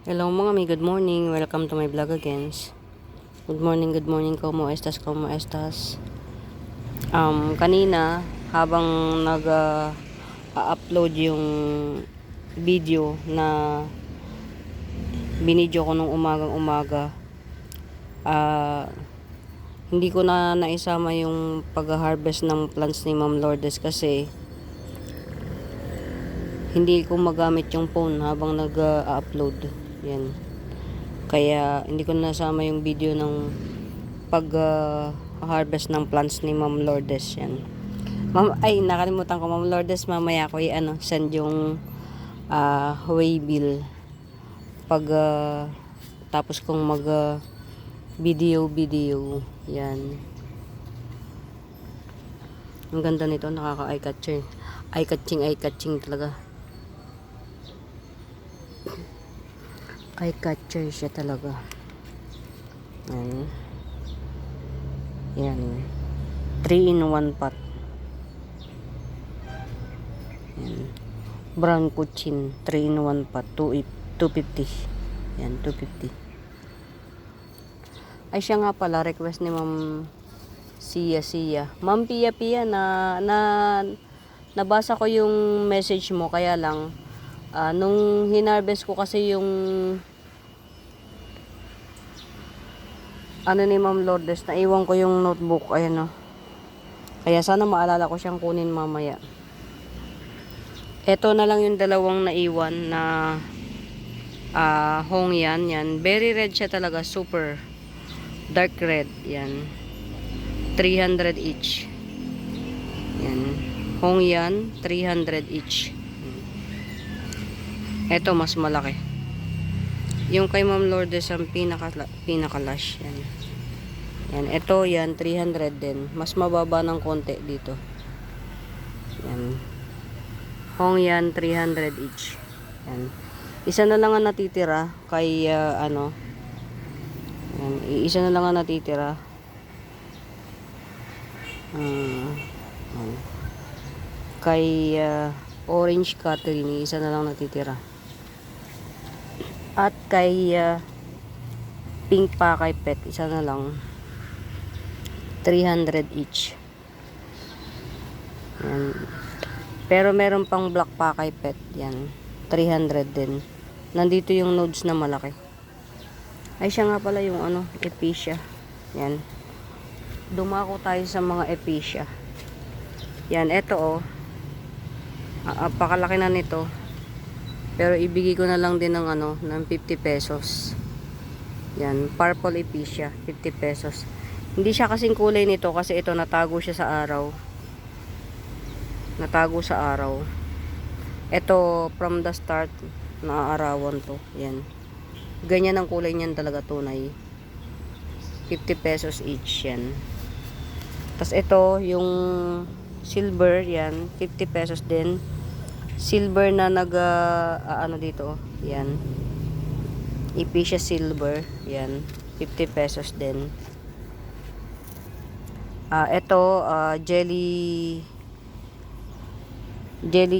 Hello mga mi, good morning. Welcome to my vlog again. Good morning, como estas, como estas. Kanina, habang upload yung video na binidyo ko nung umagang-umaga, hindi ko na naisama yung pag-harvest ng plants ni Ma'am Lourdes kasi hindi ko magamit yung phone habang nag-upload. Yan. Kaya hindi ko nasama yung video ng harvest ng plants ni Ma'am Lourdes. Yan. Nakalimutan ko, Ma'am Lourdes, mamaya ko send yung waybill pag tapos kong mag video. Yan. Ang ganda nito, nakaka eye-catching talaga. Eye-catcher siya talaga. Yan. 3 in 1 pot. Yan. Brown Cochin 3 in 1 pot. 250. Yan, 250. Ay, siya nga pala, request ni Ma'am Sia. Ma'am Pia, nabasa ko yung message mo, kaya lang nung hinarvest ko kasi yung ni Ma'am Lourdes, naiwan ko yung notebook, ayan o. Kaya sana maalala ko siyang kunin mamaya. Eto na lang yung dalawang naiwan na Hong yan. Very red siya talaga, super dark red. Yan. 300 each. Yan. Hong yan, 300 each. Eto mas malaki. Yung kay Ma'am Lourdes ang pinaka-lash. Yan. Yan. Ito yan, 300 din. Mas mababa ng konti dito. Yan. Hong yan, 300 each. Yan. Isa na lang ang natitira kay Yan. Isa na lang ang natitira. Kay Orange Catherine, isa na lang natitira. At kay Pink Pakay Pet, isa na lang. 300 each. Yan. Pero meron pang Black Pakay Pet. Yan. 300 din. Nandito yung nodes na malaki. Ay, siya nga pala yung Epicia. Yan. Dumako tayo sa mga Epicia. Yan. Eto pakalaki na nito. Pero ibigay ko na lang din ng ng 50 pesos. Yan, purple Epicia, 50 pesos. Hindi siya kasing kulay nito kasi ito natago siya sa araw. Ito from the start naaarawan to. Yan. Ganyan ang kulay niyan talaga, tunay. 50 pesos each yan. Tapos ito yung silver, yan, 50 pesos din. Silver na dito, yan. Epicia silver, yan, 50 pesos din. Ito, jelly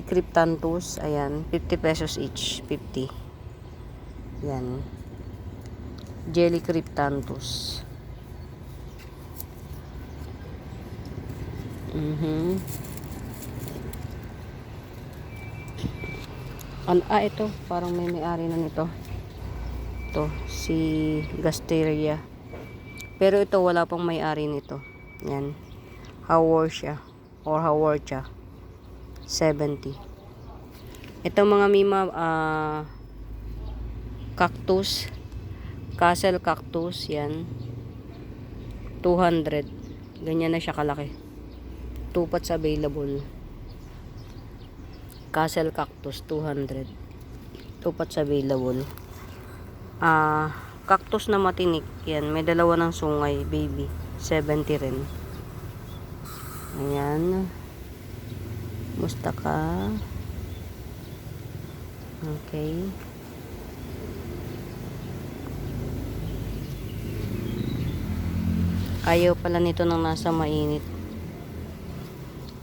cryptanthus, ayan, 50 pesos each, 50. Yan. Jelly cryptanthus. Ito, parang may-ari na nito. Ito, si Gasteria. Pero ito, wala pang may-ari nito. Yan. Haworthia. 70. Ito mga mima, cactus. Castle cactus, yan. 200. Ganyan na siya kalaki. 2 pots available. Castle cactus 200. 2 pots available. Cactus na matinik, yan, may dalawa ng sungay, baby, 70 rin. Ayan. Musta ka? Okay. Ayaw pala nito nang nasa mainit.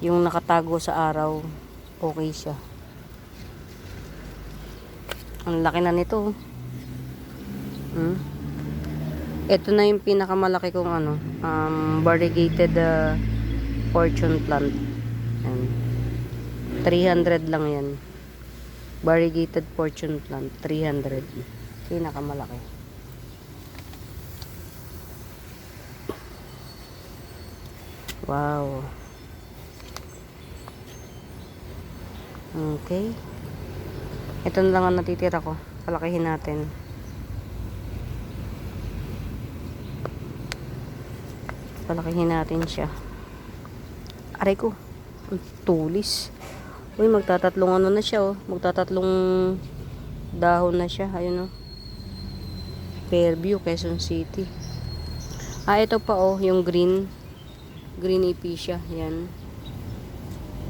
Yung nakatago sa araw, okay siya. Ang laki na nito. Hmm? Ito na yung pinakamalaki kong ano, variegated fortune plant. Yan. 300 lang yan. Variegated fortune plant, 300. Pinakamalaki. Wow. Okay. Ito na lang ang natitira ko. Palakihin natin. Palakihin natin siya. Aray ko. Ang tulis. Uy, magtatatlong ano na siya, oh. Magtatatlong dahon na siya. Ayun, oh. Fairview, Quezon City. Ito pa, oh. Yung green. Green epicea. Yan.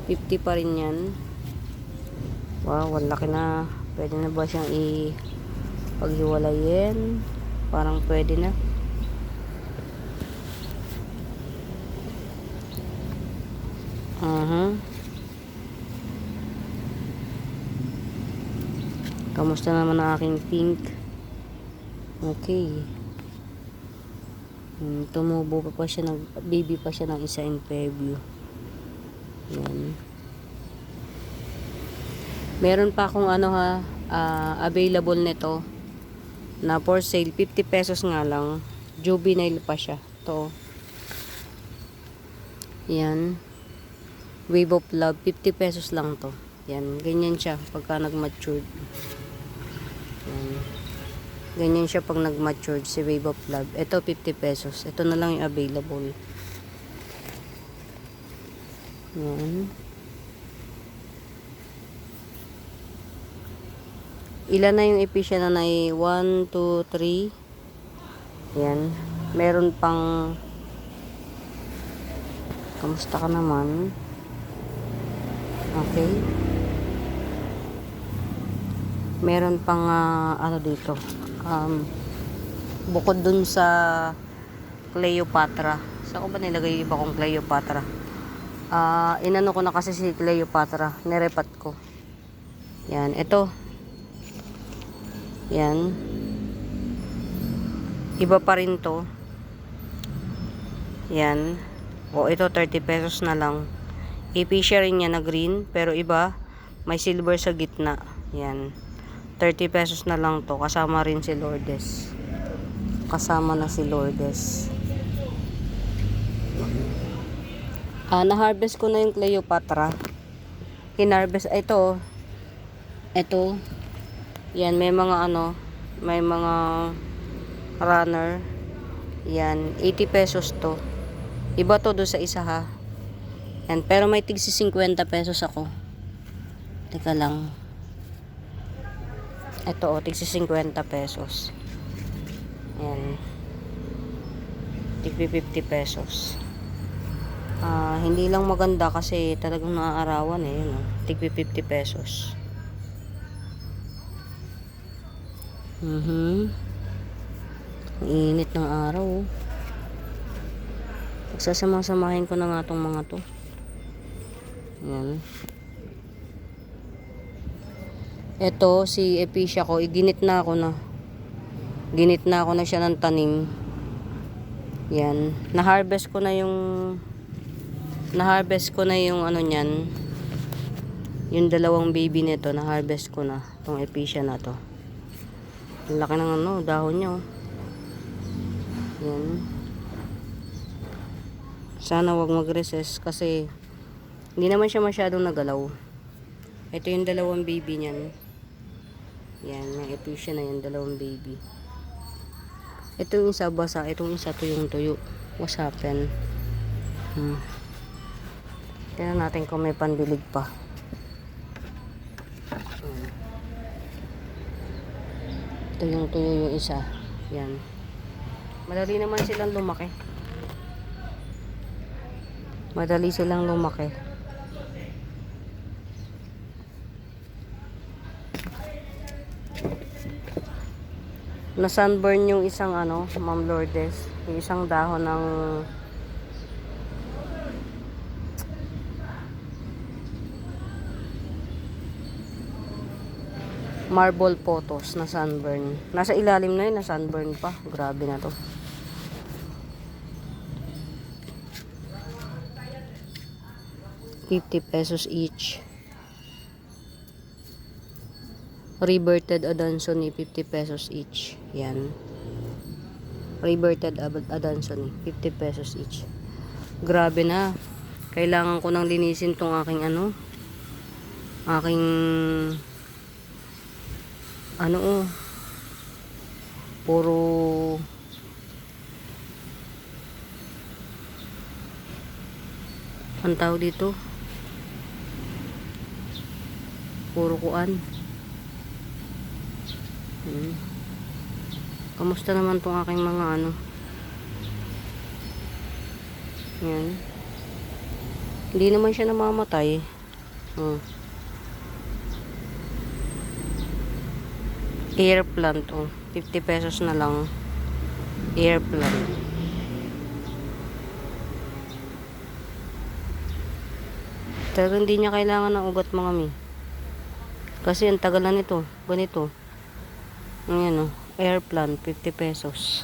50 pa rin yan. Wow, wala laki na. Pwede na ba siyang paghiwalayin? Parang pwede na. Kamusta naman ang aking pink? Okay. Tumubo pa siya baby pa siya ng isa in Fairview. Yan. Meron pa akong ano available nito na for sale, 50 pesos nga lang. Juvenile pa siya. To. Yan. Wave of Love, 50 pesos lang to. Yan, ganyan siya pagka nag-matured. Yan. Ganyan siya pag nag-matured si Wave of Love. Ito 50 pesos. Ito na lang yung available. Yan. Ilan na yung epicea na 1, 2, 3. Yan. Meron pang kamusta ka naman? Okay. Meron pang ano dito. Bukod dun sa Cleopatra. Saan ko ba nilagay yung iba kong Cleopatra? Inano ko na kasi si Cleopatra. Nirepat ko. Yan. Ito. Yan. Iba pa rin to. Yan. O ito 30 pesos na lang. Epicea rin niya na green. Pero iba. May silver sa gitna. Yan. 30 pesos na lang to. Kasama rin si Lourdes. Kasama na si Lourdes. Na-harvest ko na yung Cleopatra. Hinarvest. Ito. Ito. Yan. May mga ano. May mga runner. Yan. 80 pesos to. Iba to doon sa isa ha. Yan. Pero may tigsi 50 pesos ako. Teka lang. Ito tigsi 50 pesos. Yan. Tigpi 50 pesos. Hindi lang maganda kasi talagang naaarawan eh. Yun, tigpi 50 pesos. Ang init ng araw. Pagsasama-samahin ko na nga tong mga to. Yan. Ito, si epicea ko, ginit na ako na. Ginit na ako na siya ng tanim. Yan. Na-harvest ko na yung ano niyan. Yung dalawang baby nito, na-harvest ko na. Itong epicea na to. Ang laki ng ano, dahon niya oh. Yan. Sana wag mag-recess kasi hindi naman siya masyadong nagalaw. Ito yung dalawang baby niyan. Yan, yung epicea na yung dalawang baby. Ito yung isa basa, itong isa tuyong-tuyo. What's happened? Tingnan natin kung may pandilig pa. Tuyong-tuyo yung isa. Yan. Madali naman silang lumaki. Madali silang lumaki. Na sunburn yung isang ano, Ma'am Lourdes, yung isang dahon ng marble photos na sunburn. Nasa ilalim na yun, na sunburn pa. Grabe na to. ₱50 each. Reverted Adansonii, ₱50 each. Yan. Reverted Adansonii, ₱50 each. Grabe na. Kailangan ko nang linisin tong aking puro ang tawag dito, puro kuan. Kamusta naman tong aking mga yan, hindi naman siya namamatay. Air plant, ₱50 na lang. Air plant. Talagang hindi niya kailangan ng ugat, mga mi. Kasi ang tagal na nito. Ganito. Ayan, air plant, ₱50.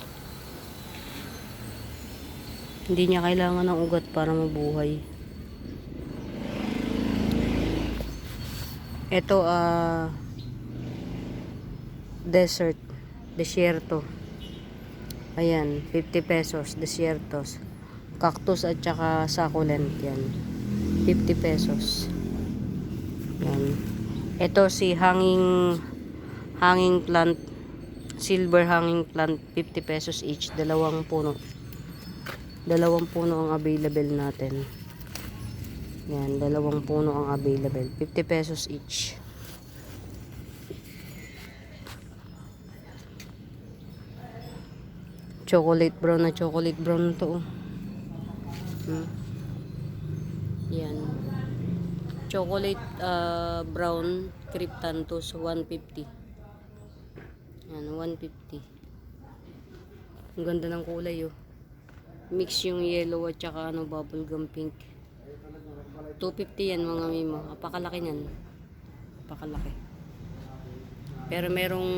Hindi niya kailangan ng ugat para mabuhay. Ito, desierto. Ayan, ₱50, desiertos. Cactus at saka succulent, yan. ₱50. Yan. Ito si hanging plant, silver hanging plant, ₱50 each. Dalawang puno ang available natin. Yan, 2 puno ang available, ₱50 each. Chocolate brown na to. Yan. Chocolate brown cryptanthus, 150. Yan, 150. Ang ganda ng kulay, mix yung yellow at saka bubblegum pink. 250 yan, mga mimo. Apakalaki niyan. Apakalaki. Pero merong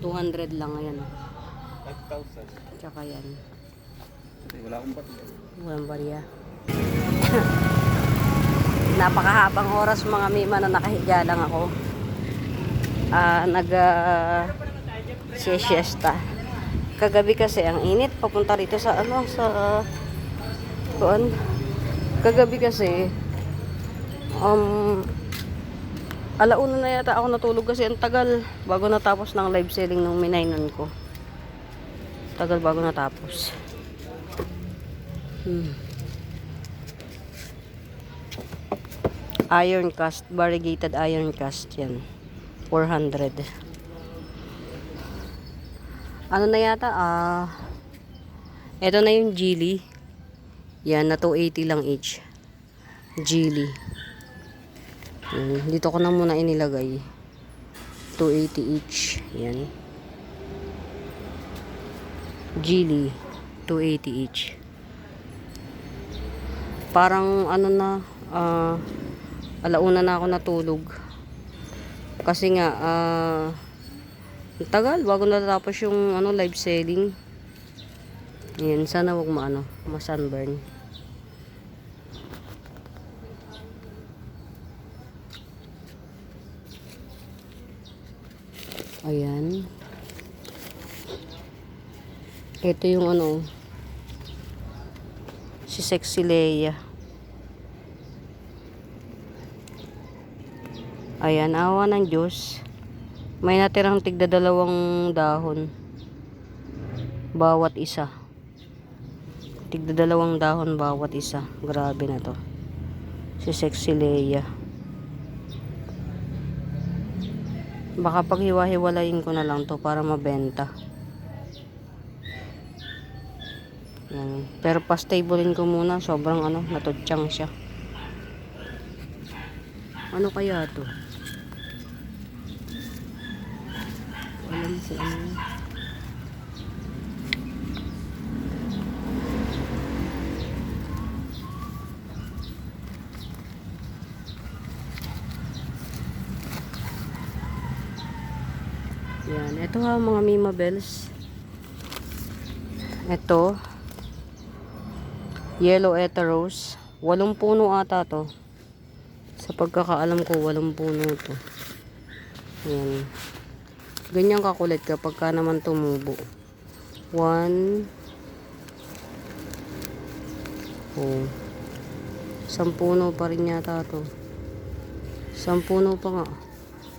200 lang, ayan. 5,000. Tsaka yan. Wala akong bariya. Walang bariya. Napakahabang oras, mga mima, na nakahiga lang ako. Siesta. Kagabi kasi ang init, papunta rito sa kagabi kasi alauna na yata ako natulog kasi ang tagal bago natapos ng live selling ng minainan ko. Tagal bago natapos. Iron cast, variegated iron cast, yan. 400. Ano na yata? Ito na yung Geely. Yan, na 280 lang each. Geely. Dito ko na muna inilagay. 280 each. Yan. Geely. 280 each. Parang alauna na ako natulog. Kasi nga, tagal bago natapos yung live selling. Yan, sana wag ma-sunburn. Ayan. Ito yung si Sexy Leia. Ayan, awa ng Diyos. May natirang tigda 2 dahon. Bawat isa. Tigda 2 dahon bawat isa. Grabe na to. Si Sexy Leia. Baka paghiwa-hiwalayin ko na lang to para mabenta. Yan. Pero pastablein ko muna. Sobrang natutsyang siya. Ano kaya to? Alam si Ito ha, mga Mima Bells. Ito. Yellow Ether Rose. 8 puno ata to. Sa pagkakaalam ko, 8 puno to. Ayan. Ganyan kakulit kapag ka naman tumubo. 1. Oh. 10 puno pa rin yata to. 10 puno pa nga.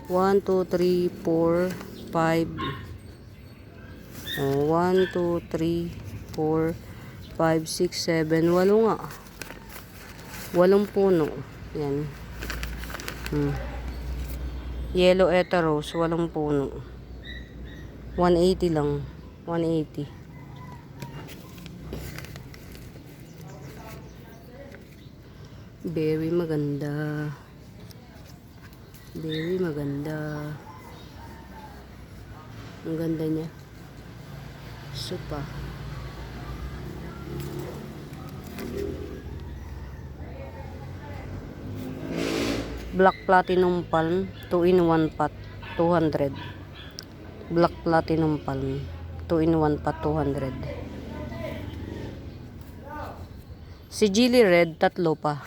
1, 2, 3, 4, 5. Oh, 1, 2, 3, 4, 5, 6, 7. 8 nga. 8 puno. Yan. Yellow Ether Rose. 8 puno. 180 lang. 180. Very maganda. Very maganda. Ang ganda niya. Supa. Black Platinum Palm 2-in-1 pot 200. Black Platinum Palm 2-in-1 pot 200. Si Gilly Red 3 pa.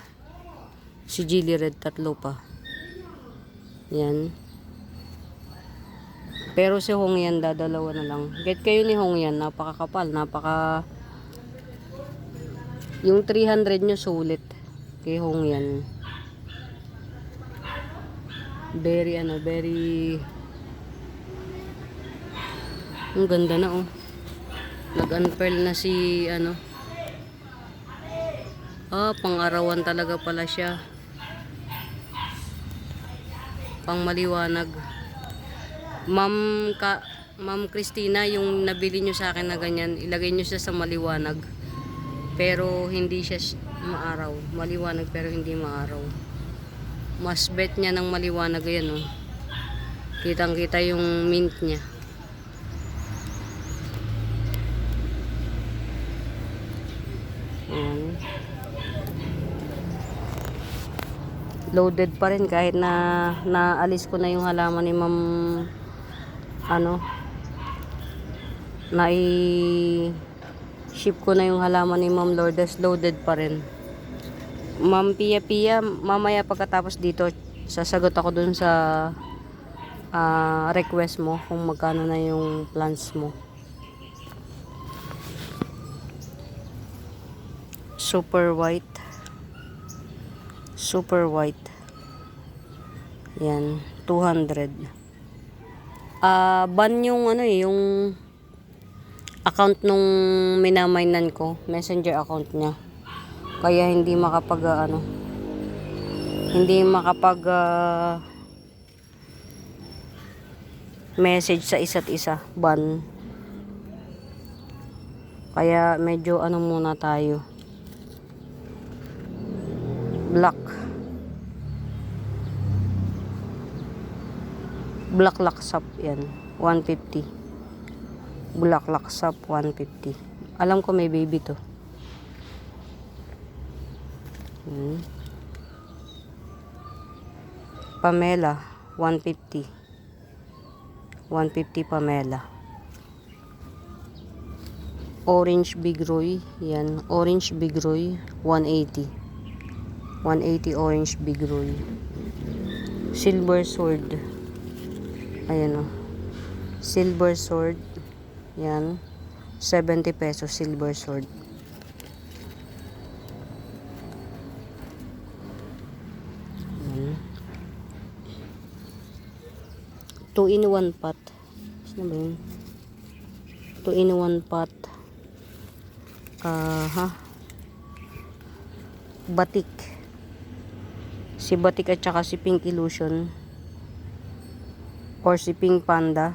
Si Gilly Red 3 pa. Yan. Pero si Hongyan dadalawa na lang. Get kayo ni Hongyan, napakakapal, yung 300 nyo sulit kay Hongyan. Very ang ganda na oh. Nag-unpearl na si pang-arawan talaga pala siya. Pang maliwanag. Ma'am Christina, yung nabili nyo sa akin na ganyan, ilagay nyo siya sa maliwanag. Pero hindi siya maaraw. Maliwanag pero hindi maaraw. Mas bet niya ng maliwanag yan oh. Kitang-kita yung mint niya. Ayan. Loaded pa rin kahit na naalis ko na yung halaman ni Ma'am ship ko na yung halaman ni Ma'am Lourdes, loaded pa rin. Ma'am Pia, mamaya pagkatapos dito sasagot ako dun sa request mo kung magkano na yung plans mo. Super white. Yan, 200. Ban yung yung account nung minamainan ko, messenger account niya. Kaya hindi makapag message sa isa't isa, ban. Kaya medyo muna tayo. Black Laksap yan, 150. Black Laksap 150. Alam ko may baby to. Pamela 150. 150 Pamela. Orange Big Roy, yan, Orange Big Roy 180. 180 Orange Big Roy. Silver Sword. Ayan o. Silver Sword. Yan. 70 pesos Silver Sword. Ayan. 2-in-1 pot. Saan ba yun? 2-in-1 pot. Batik. Si Batik at saka si Pink Illusion. Or si Pink Panda.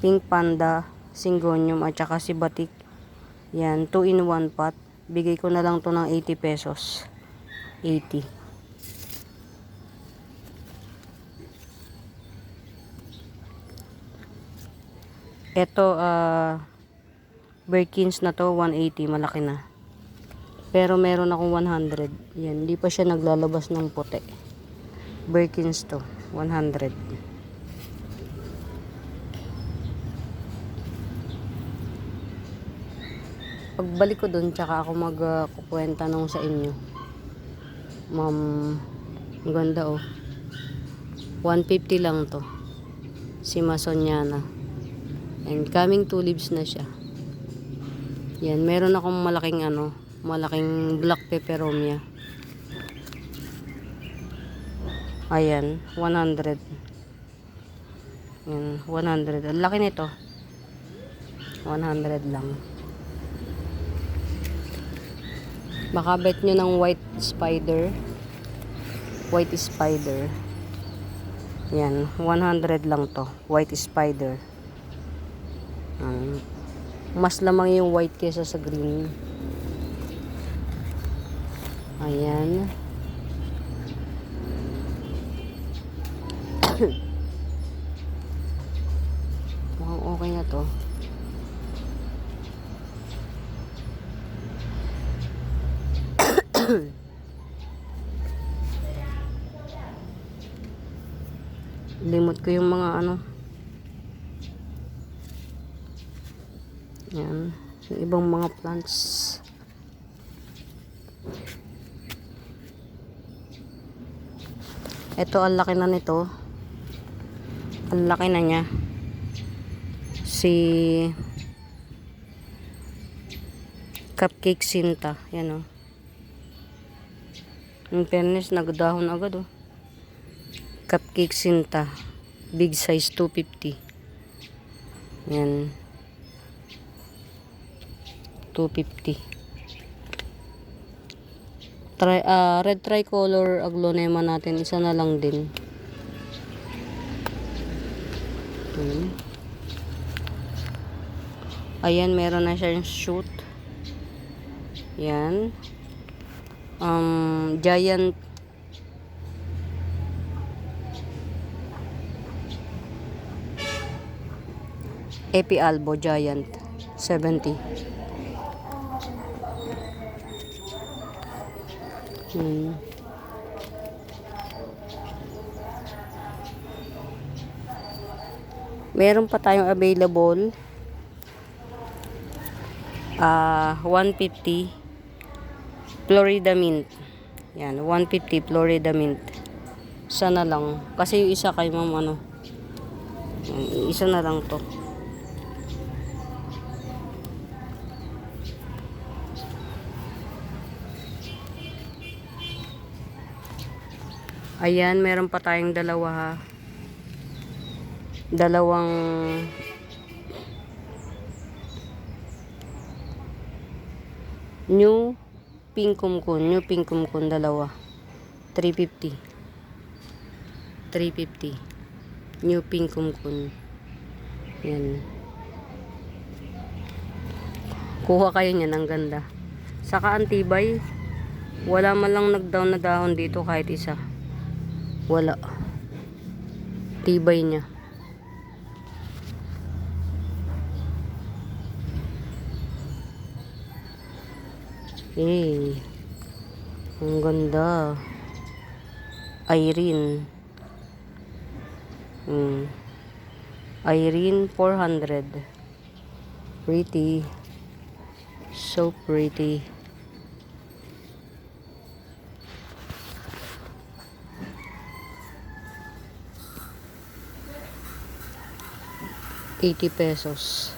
Pink Panda, Syngonium at saka si Batik. Yan, 2-in-1 pot. Bigay ko na lang to ng 80 pesos. 80. Ito, Birkins na to, 180. Malaki na. Pero meron akong 100. Yan, hindi pa siya naglalabas ng puti. Birkins to, 100. Pagbalik ko dun, tsaka ako magkukwenta nung sa inyo. Ma'am, ang ganda oh. 150 lang to. Si Masoniana. And coming 2 leaves na siya. Yan, meron akong malaking malaking black peperomia. Ayan, 100. Yan, 100. Ang laki nito. 100 lang. Baka bet nyo ng white spider. White spider. Yan, 100 lang to. White spider. Mas lamang yung white kesa sa green. Ayan. Mukhang okay na to. Limot ko yung mga yan, yung ibang mga plants. Ito, ang laki na nito. Ang laki na niya. Si Cupcake Sinta. Yan o. In fairness, nagdahon agad o. Cupcake Sinta. Big size, 250. Yan. 250. Red tricolor aglonema natin. Isa na lang din. Ayan, meron na siyang shoot. Yan. Giant Epi Albo Giant 70. Meron pa tayong available 150 Florida Mint. Yan, 150 Florida Mint. Isa na lang. Kasi yung isa kay ma'am yan, isa na lang to. Ayan, meron pa tayong dalawang new pink kumkun dalawa. 350 new pink kumkun. Yan, kuha kayo niyan, ang ganda. Saka antibay, wala man lang nag-down na dahon dito kahit isa. Wala. Tibay niya. Ang ganda. Irene. Irene 400. Pretty. So pretty. ₱80.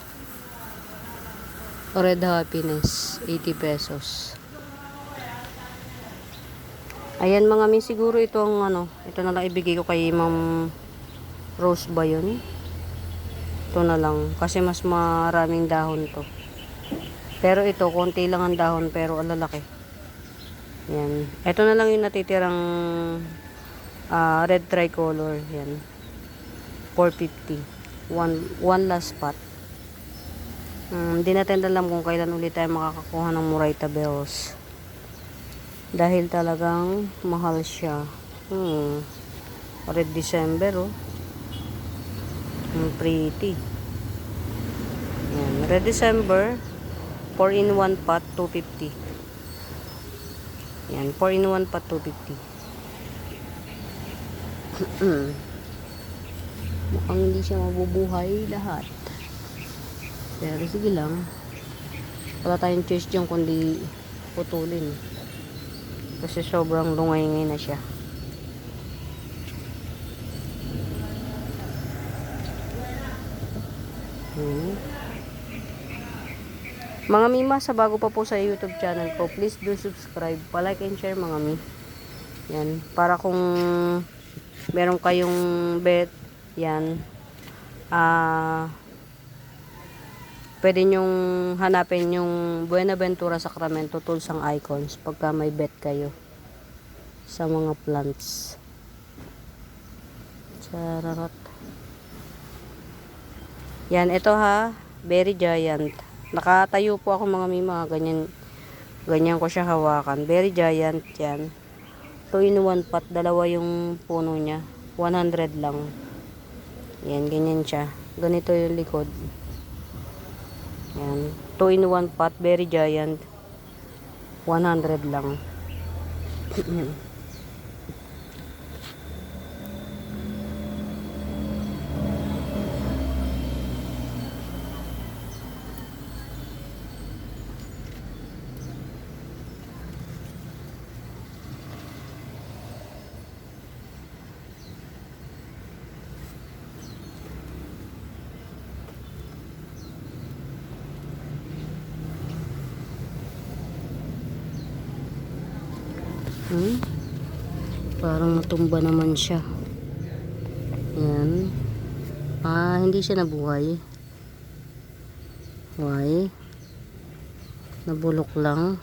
Red Happiness, 80 pesos. Ayan mga min, siguro ito ang ito na lang ibigay ko kay Ma'am Rose ba yun? Ito na lang, kasi mas maraming dahon to. Pero ito, konti lang ang dahon, pero ang lalaki. Yan. Ito na lang yung natitirang red tricolor. Yan. 450. One last spot. Hindi natin alam kung kailan ulit tayo makakakuha ng Murayta bells. Dahil talagang mahal siya. Red December, oh. Pretty. Yan. Red December, 4-in-1 pot, 250. Yan, 4-in-1 pot, 250. Mukhang hindi siya mabubuhay lahat. Pero sige lang. Wala tayong choice dyan kundi putulin. Kasi sobrang lungay-ngay na siya. Mga mima, sa bago pa po sa YouTube channel ko, please do subscribe, pa-like and share mga mi. Yan, para kung meron kayong bet, yan, pwede nyong hanapin yung Buenaventura Sacramento Tools and Icons pagka may bet kayo sa mga plants. Chararat. Yan, ito ha, very giant. Nakatayo po ako mga mima, ganyan ko siya hawakan. Very giant yan. 2 in 1 pot, dalawa yung puno niya. 100 lang. Yan, ganyan siya. Ganito yung likod. Yan, 2 in 1 pot, very giant. 100 lang. Parang natumba naman siya. Yan. Hindi siya nabuhay. Why? Nabulok lang.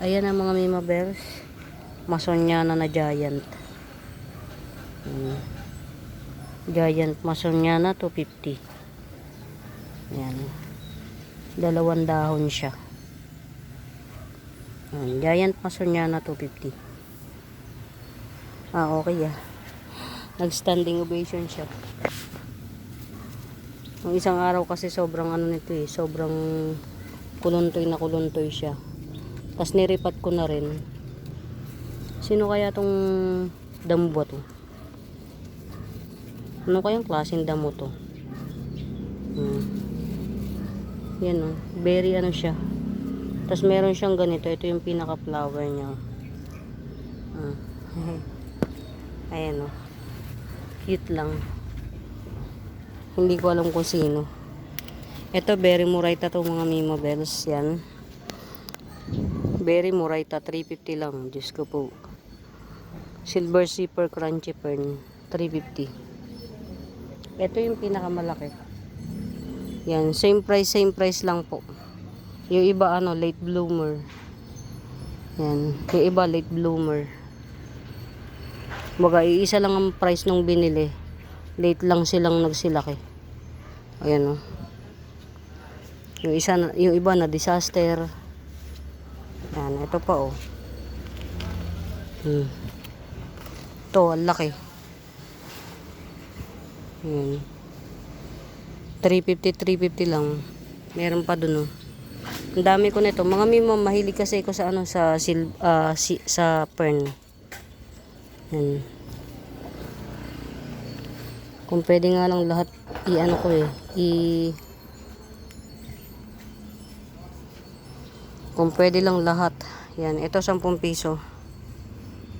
Ayan ang mga mima bears. Masonyana na giant. Giant Masonyana 250. Yan. 2 dahon siya. Giant Masonyana 250. Okay nag-standing ovation siya. Ang isang araw kasi sobrang nito sobrang kuluntoy siya. Tapos niripat ko na rin. Sino kaya tong damo ba to? Ano kayang klaseng damo to? Yan very siya. Tapos meron siyang ganito. Ito yung pinaka flower niya. Ayan cute lang. Hindi ko alam kung sino. Ito Berry Moraita to mga mima bells. Yan. Berry Moraita 350 lang. Diyos ko po. Silver Zipper Crunchy Fern 350. Ito yung pinakamalaki. Yan. Same price lang po. Yung iba late bloomer. Yan. Yung iba late bloomer. Baga iisa lang ang price nung binili. Late lang silang nagsilaki. Ayan yung iba na disaster. Yan, ito pa Ito, ang laki. Yan. 350 lang. Meron pa dun Ang dami ko nito. Mga mima, mahilig kasi ko sa sa fern. Yan. Kung pwede nga lang lahat kung pwede lang lahat. Yan, ito 10 piso.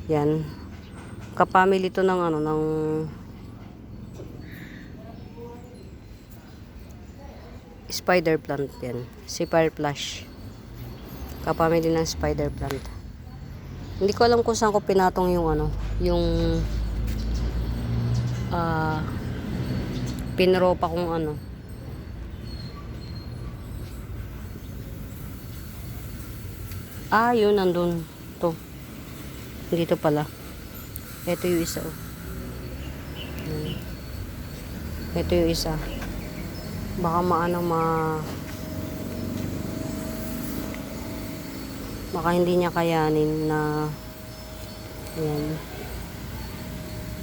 Yan. Kapamily to ng ng spider plant yan. Si Fireflush. Kapamily ng spider plant. Hindi ko alam kung saan ko pinatong yung yung pinropa kong yun nandun to. Dito pala. Ito yung isa Ito yung isa. Baka baka hindi niya kayanin na yan.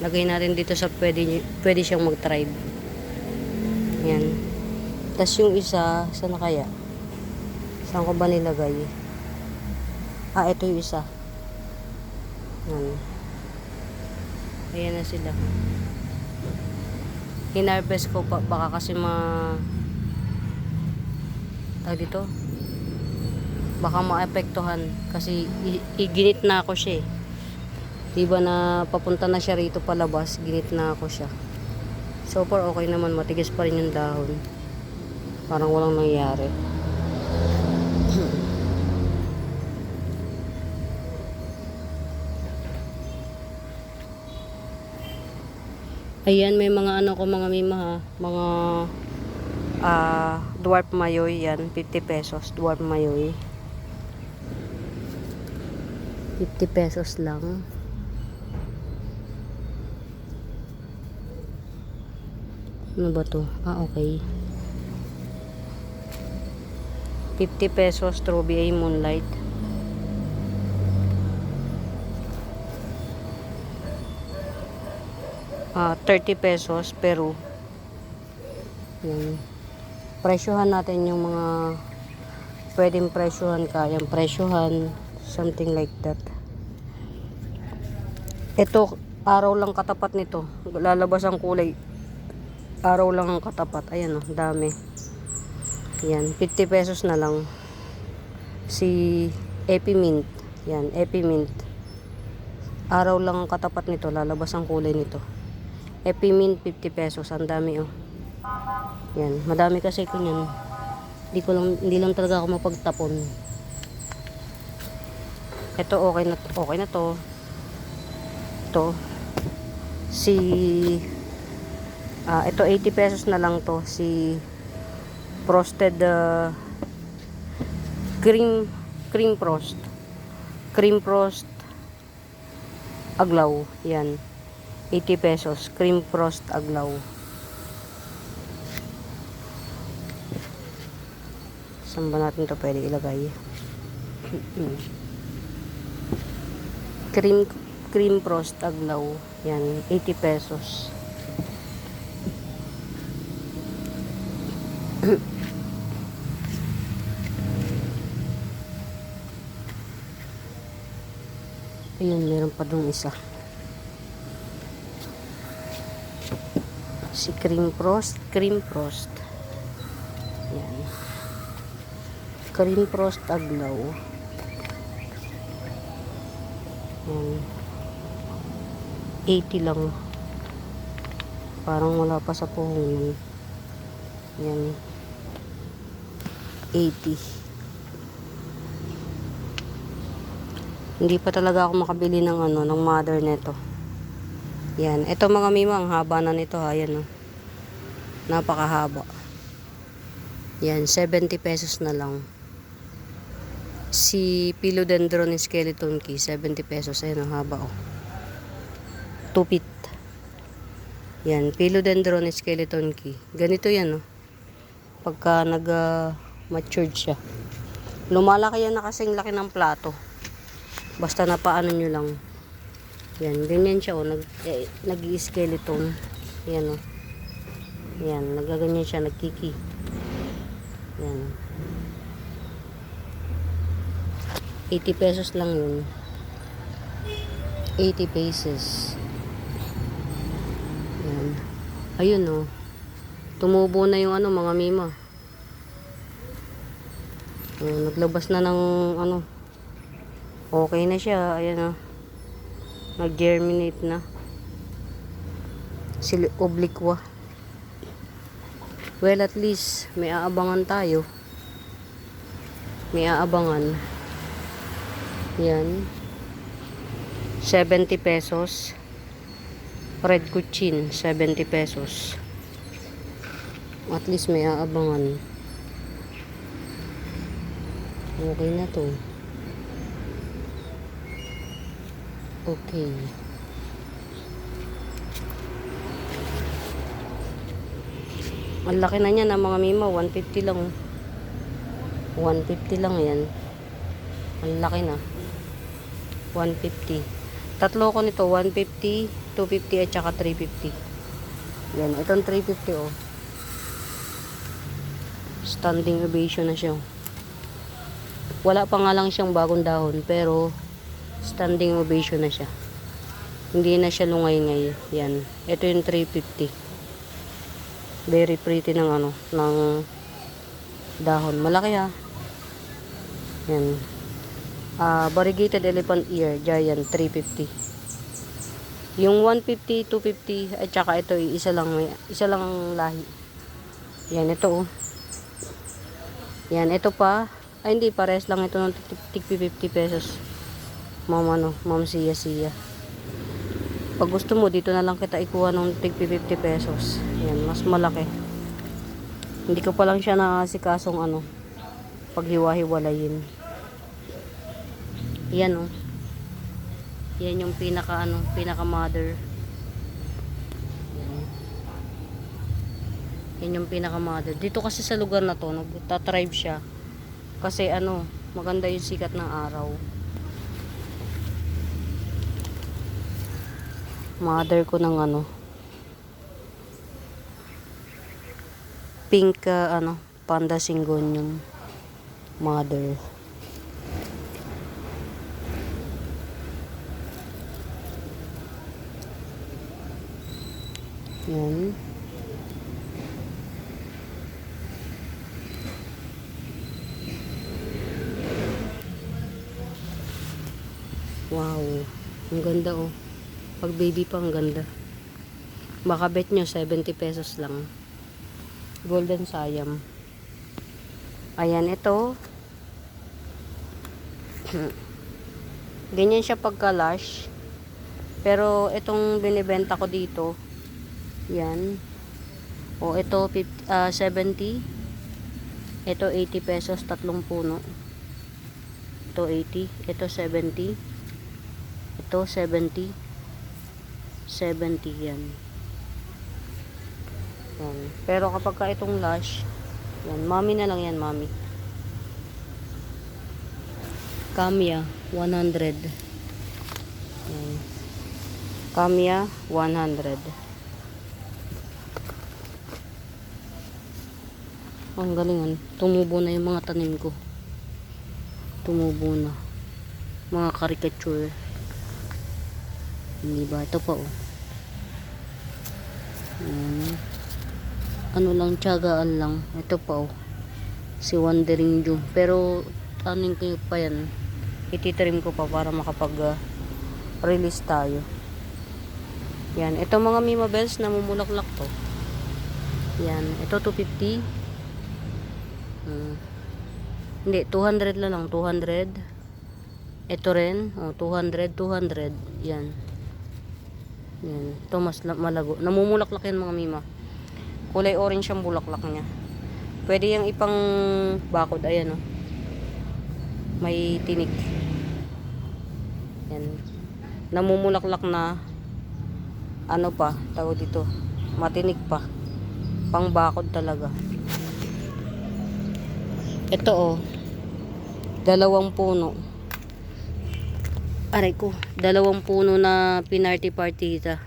Lagay natin dito sa pwede siyang mag-thrive. Yan. Tapos yung isa, saan na kaya? Saan ko ba nilagay? Ito yung isa. Yan. Ayan na sila. hinarvest ko pa, baka kasi dito, baka maapektuhan kasi iginit na ako siya eh. Diba na papunta na siya rito palabas, ginit na ako siya. So far okay naman, matigas pa rin yung dahon. Parang walang nangyari. Ayan, may mga ano ko mga mima ha. Mga dwarf mayoy yan. 50 pesos. Dwarf mayoy. 50 pesos lang. Ano ba to? Okay. 50 pesos strawberry moonlight. Ah, 30 pesos Peru. Yan. Presyohan natin yung mga pwedeng presyohan, kayang presyohan, something like that. Ito, araw lang katapat nito. Lalabas ang kulay. Araw lang ang katapat. Ayan oh, dami. Yan, 50 pesos na lang. Si Epimint. Yan, Epimint. Araw lang ang katapat nito. Lalabas ang kulay nito. Epimint 50 pesos. Ang dami oh. Yan, madami kasi ko yan. Hindi lang talaga ako mapagtapon. Ito okay na to. Ito si ito 80 pesos na lang to, si frosted cream frost aglaw. Yan, 80 pesos cream frost aglaw. Saan ba natin to pwede ilagay? cream frost aglaw. Yan, 80 pesos. Ayun, meron pa dong isa. Si cream frost. Yan. Cream frost aglaw. Yan. 80 lang. Parang wala pa sa puhunan. Yan. 80. Hindi pa talaga ako makabili ng ng mother nito. Yan. Ito mga mima, ang haba na nito ha. Yan oh. Napakahaba. Yan, 70 pesos na lang. Si Philodendron skeleton key, 70 pesos. Ayan oh, haba oh. 2 feet. Yan, Philodendron skeleton key. Ganito yan oh. Pagka matured siya. Lumalaki yan na kasing laki ng plato. Basta napaano nyo lang. Yan, ganyan siya oh. Nag-skeleton. Yan oh. Yan, nagaganyan siya, nagkiki. Yan. 80 pesos lang yun. 80 pesos. Yan. Ayun oh. Tumubo na yung mga mima. Naglabas na ng okay na siya. Ayan oh. Nag-germinate na. Obliqua. Well, at least may aabangan tayo. May aabangan. Yan. 70 pesos. Red Cuchin, 70 pesos. At least may aabangan. Okay na to. Okay. Ang laki na niya na mga mima, 150 lang. 150 lang yan. Ang laki na. 150. Tatlo ko nito, 150, 250 at saka 350. Yan, itong 350 oh. Standing ovation na siya. Wala pa nga lang siyang bagong dahon, pero standing ovation na siya. Hindi na siya lungay-ngay. Yan. Ito yung 350. Very pretty ng ano, ng dahon. Malaki ha. Yan. Variegated elephant ear, giant, 350. Yung 150, 250, at saka ito, isa lang ang lahi. Yan, ito oh. Yan, ito pa. Ay, hindi, pares lang ito ng tig 50 pesos. Ma'am Siya. Pag gusto mo, dito na lang kita ikuha ng tig 50 pesos. Yan, mas malaki. Hindi ko pa lang siya nakasikasong ano, paghiwa-hiwalayin. Yan oh. Yan yung pinaka mother. Yan yung pinaka mother. Dito kasi sa lugar na to, nagtatribe siya. Kasi ano, maganda yung sikat ng araw. Mother ko ng ano, pink panda syngonium mother. Yan. Wow, ang ganda oh. Pag baby pa, ang ganda. Baka bet nyo 70 pesos lang. Golden Siam. Ayan, ito. Ganyan siya pagka-lash. Pero itong binibenta ko dito, yan. O ito 70. Ito 80 pesos, tatlong puno. Ito 80, ito 70. Ito 70. 70 yan. Yan. Pero kapag ka itong lash, yan, mami na lang yan, mami. Camia 100. Yan. Camia 100. Ang galingan. Tumubo na yung mga tanim ko. Tumubo na. Mga caricature. Hindi ba? Ito pa oh. Ano lang, tiyagaan lang. Ito pa oh. Si Wandering Jew. Pero tanin ko pa yan. Ititrim ko pa para makapag-release tayo. Yan. Ito mga Mima Bells na mumulaklak to. Yan. Ito 250. Hindi, 200 lang. 200. Ito rin. Oh, 200. Yan. Yan. Ito mas malago. Namumulaklak yan mga Mima. Kulay orange ang bulaklak niya. Pwede yung ipang bakod. Ayan oh. May tinik. Yan. Namumulaklak na ano pa, tawag dito, matinik pa. Pang bakod talaga. Ito oh. 2 puno. Aray ko, 2 puno na pinarty partita.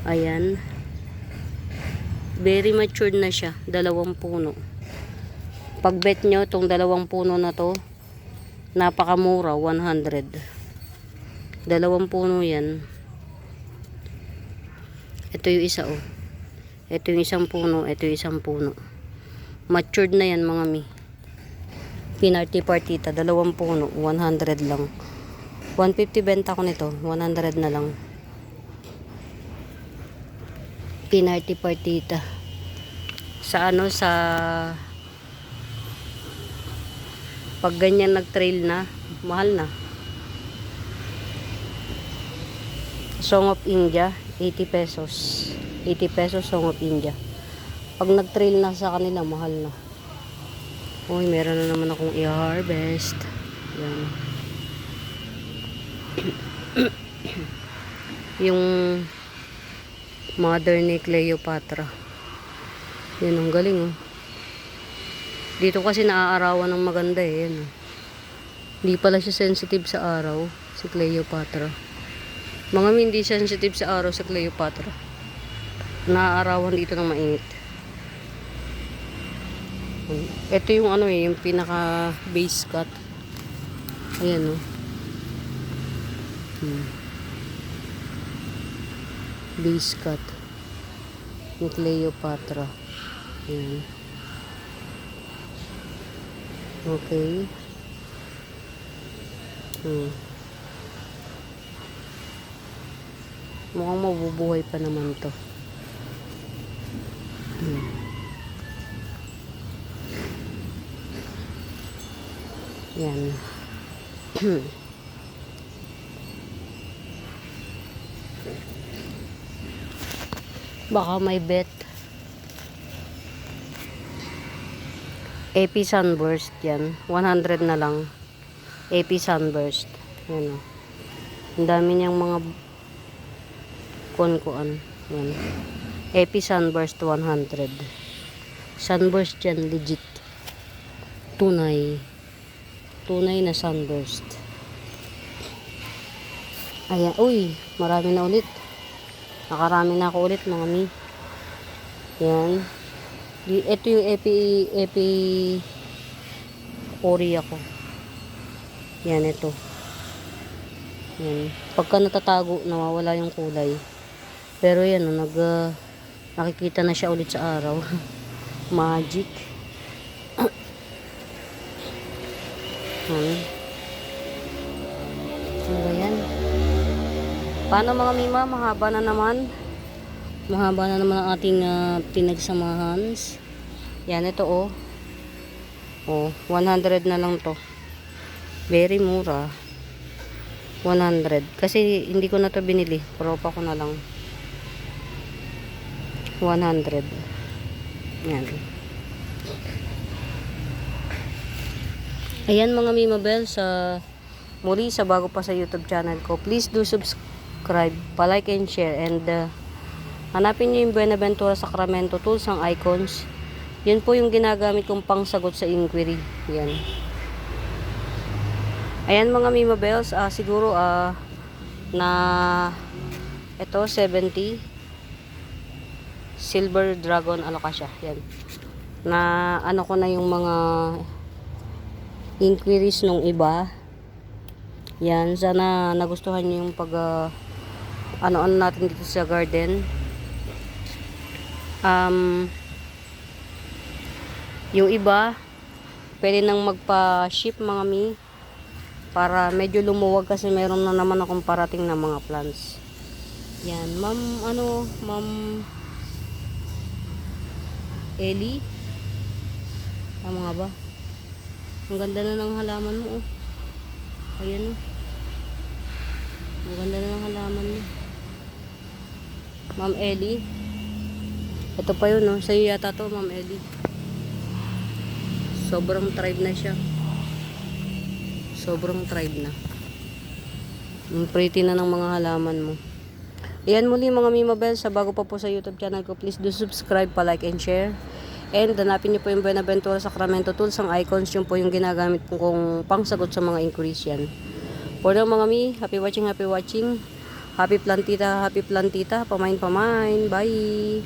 Ayan. Very matured na siya. 2 puno. Pag bet nyo, tong 2 puno na to, napakamura, 100. 2 puno yan. Ito yung isa oh. Ito yung isang puno. Ito yung isang puno. Matured na yan mga mi. Pinarty partita. 2 puno. 100 lang. 150 benta ko nito. 100 na lang. Pinarty partita. Sa ano, sa pag ganyan nag-trail na, mahal na. Song of India, 80 pesos. 80 pesos Song of India. Pag nag-trail na sa kanila, mahal na. Uy, meron na naman akong i-harvest. Yan. Yung mother ni Cleopatra. Yan, ang galing oh. Dito kasi naaarawan ng maganda eh. Yan, oh. Hindi pala siya sensitive sa araw, si Cleopatra. Mga hindi sensitive sa araw sa Cleopatra. Naaarawan dito ng mainit. Ito yung ano eh, yung pinaka base cut. Ayan oh. Base cut. Ni Cleopatra. Yan. Okay. Mukhang mabubuhay pa naman to. Yan. Baka may bet. AP Sunburst yan. 100 na lang. AP Sunburst. Yan o. Ang dami niyang mga kuan. Yan. AP Sunburst 100. Sunburst yan. Legit. Tunay. Tunay na Sunburst. Ayan. Uy. Marami na ulit. Nakarami na ako ulit mga mi. Yan. Ito yung epi ori ako. Yan, ito. Yan. Pagka natatago, nawawala yung kulay. Pero yan, nakikita na siya ulit sa araw. Magic. Ano ba yan? Paano mga mima? Mahaba na naman. Mahaba na naman ang ating pinagsamahan. Yan, ito oh. Oh, 100 na lang to. Very mura. 100. Kasi hindi ko na to binili. Propa ko na lang. 100. Yan. Ayan mga Mima Bell, muli sa bago pa sa YouTube channel ko. Please do subscribe, pa-like and share, and hanapin nyo yung Buenaventura Sacramento tools ang icons. Yun po yung ginagamit kong pangsagot sa inquiry. Yan. Ayan mga Mima Bells, siguro na ito 70 Silver Dragon Alocasia. Yan. Na ano ko na yung mga inquiries nung iba. Yan, sana nagustuhan niyo yung pag ano natin dito sa garden. Yung iba pwede nang magpa-ship mga mi para medyo lumuwag kasi meron na naman akong parating na mga plants. Yan, Ma'am Ellie. Tama nga ba? Ang ganda na ng halaman mo oh. Ayan oh. Ang ganda na ng halaman mo. Ma'am Ellie. Ito pa yun oh. Sa'yo yata to Ma'am Ellie. Sobrang tribe na siya. Sobrang tribe na. Ang pretty na ng mga halaman mo. Ayan muli mga Mima Bell, sa bago pa po sa YouTube channel ko, please do subscribe, pa-like and share. And hanapin niyo po yung Buenaventura Sacramento tools ang icons, yun po yung ginagamit kong pangsagot sa mga inquiries yan. For now mga mi, happy watching, happy plantita, pamain, bye!